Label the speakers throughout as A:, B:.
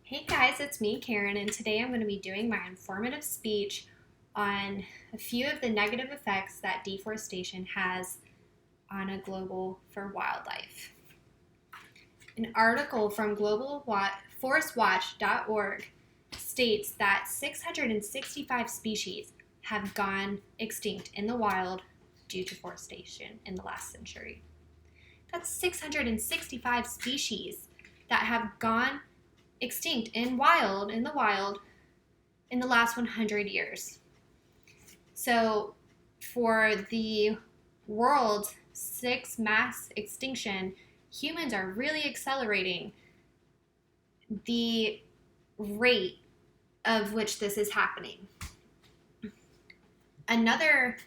A: Hey guys, it's me, Karen, and today I'm going to be doing my informative speech on a few of the negative effects that deforestation has on a global for wildlife. An article from globalforestwatch.org states that 665 species have gone extinct in the wild due to deforestation in the last century. That's 665 species that have gone extinct in the wild in the last 100 years. So for the world's sixth mass extinction, humans are really accelerating the rate of which this is happening. Another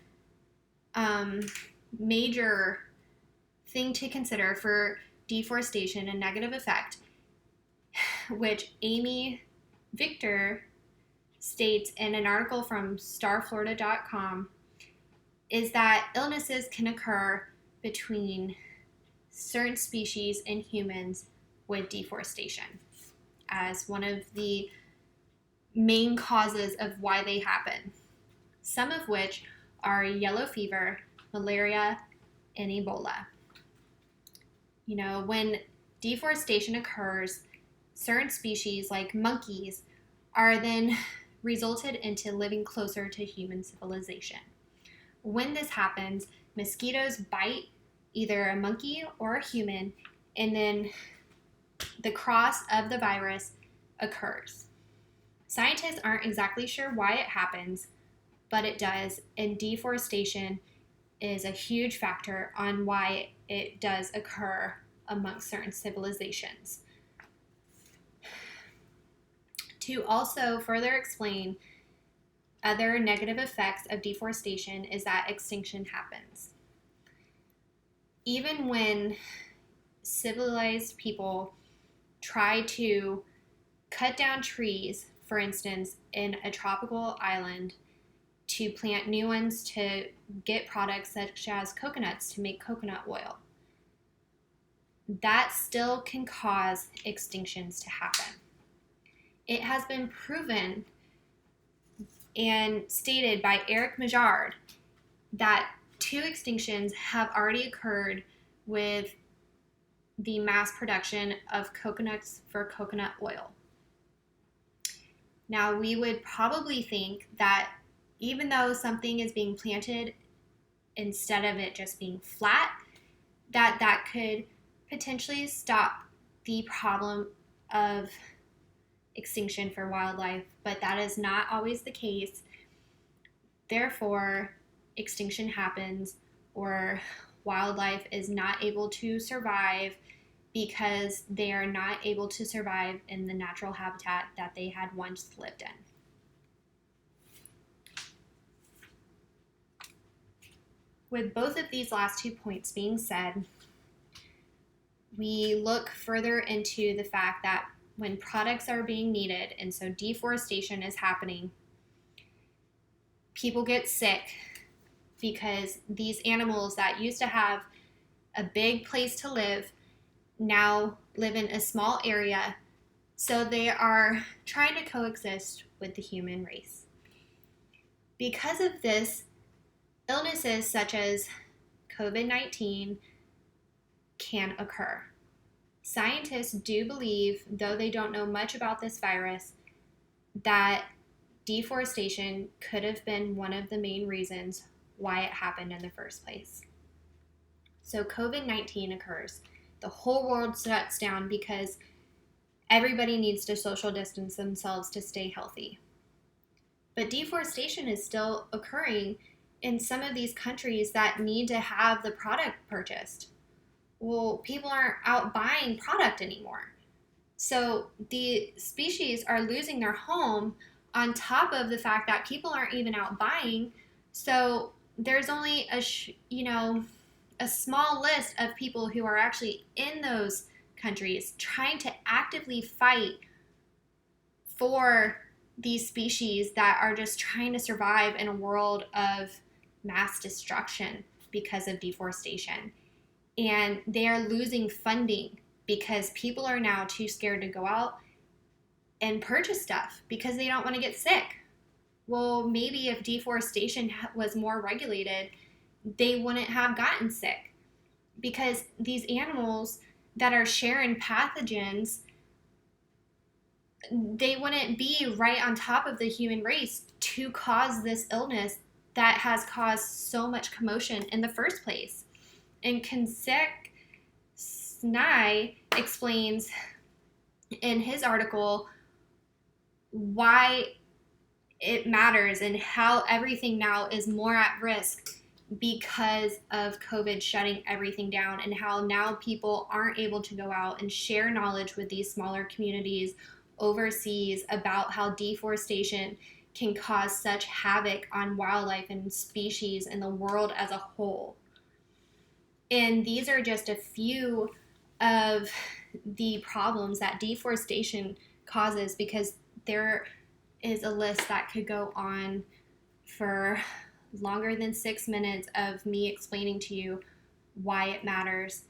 A: major thing to consider for deforestation and negative effect, which Amy Victor states in an article from starflorida.com, is that illnesses can occur between certain species and humans with deforestation as one of the main causes of why they happen, some of which are yellow fever, malaria, and Ebola. When deforestation occurs, certain species like monkeys are then resulted into living closer to human civilization. When this happens, mosquitoes bite either a monkey or a human, and then the cross of the virus occurs. Scientists aren't exactly sure why it happens, but it does, and deforestation is a huge factor on why it does occur amongst certain civilizations. To also further explain other negative effects of deforestation is that extinction happens. Even when civilized people try to cut down trees, for instance, in a tropical island, to plant new ones to get products such as coconuts to make coconut oil, that still can cause extinctions to happen. It has been proven and stated by Eric Majard that 2 extinctions have already occurred with the mass production of coconuts for coconut oil. Now, we would probably think that even though something is being planted instead of it just being flat, that could potentially stop the problem of extinction for wildlife, but that is not always the case. Therefore, extinction happens or wildlife is not able to survive because they are not able to survive in the natural habitat that they had once lived in. With both of these last 2 points being said, we look further into the fact that when products are being needed, and so deforestation is happening, people get sick because these animals that used to have a big place to live now live in a small area, so they are trying to coexist with the human race. Because of this, illnesses such as COVID-19 can occur. Scientists do believe, though they don't know much about this virus, that deforestation could have been one of the main reasons why it happened in the first place. So COVID-19 occurs. The whole world shuts down because everybody needs to social distance themselves to stay healthy. But deforestation is still occurring in some of these countries that need to have the product purchased. Well, people aren't out buying product anymore. So the species are losing their home on top of the fact that people aren't even out buying. So there's only a small list of people who are actually in those countries trying to actively fight for these species that are just trying to survive in a world of mass destruction because of deforestation. And they are losing funding because people are now too scared to go out and purchase stuff because they don't want to get sick. Well, maybe if deforestation was more regulated, they wouldn't have gotten sick, because these animals that are sharing pathogens, they wouldn't be right on top of the human race to cause this illness that has caused so much commotion in the first place. And Kinsek Snai explains in his article why it matters and how everything now is more at risk because of COVID shutting everything down, and how now people aren't able to go out and share knowledge with these smaller communities overseas about how deforestation can cause such havoc on wildlife and species and the world as a whole. And these are just a few of the problems that deforestation causes, because there is a list that could go on for longer than 6 minutes of me explaining to you why it matters.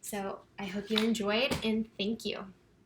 A: So I hope you enjoyed, and thank you.